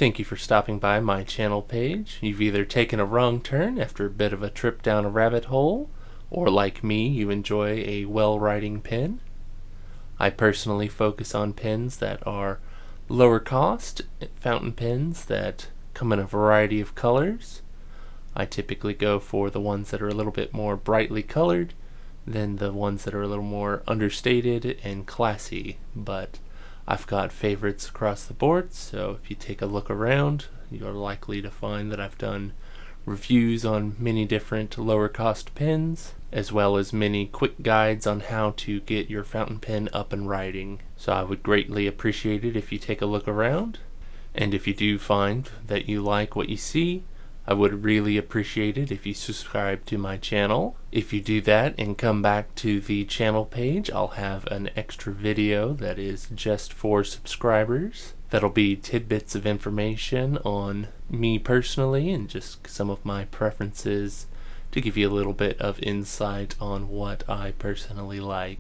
Thank you for stopping by my channel page. You've either taken a wrong turn after a bit of a trip down a rabbit hole, or like me, you enjoy a well-writing pen. I personally focus on pens that are lower cost, fountain pens that come in a variety of colors. I typically go for the ones that are a little bit more brightly colored than the ones that are a little more understated and classy, but I've got favorites across the board, so if you take a look around, you're likely to find that I've done reviews on many different lower cost pens, as well as many quick guides on how to get your fountain pen up and writing. So I would greatly appreciate it if you take a look around, and if you do find that you like what you see, I would really appreciate it if you subscribe to my channel. If you do that and come back to the channel page, I'll have an extra video that is just for subscribers. That'll be tidbits of information on me personally and just some of my preferences to give you a little bit of insight on what I personally like.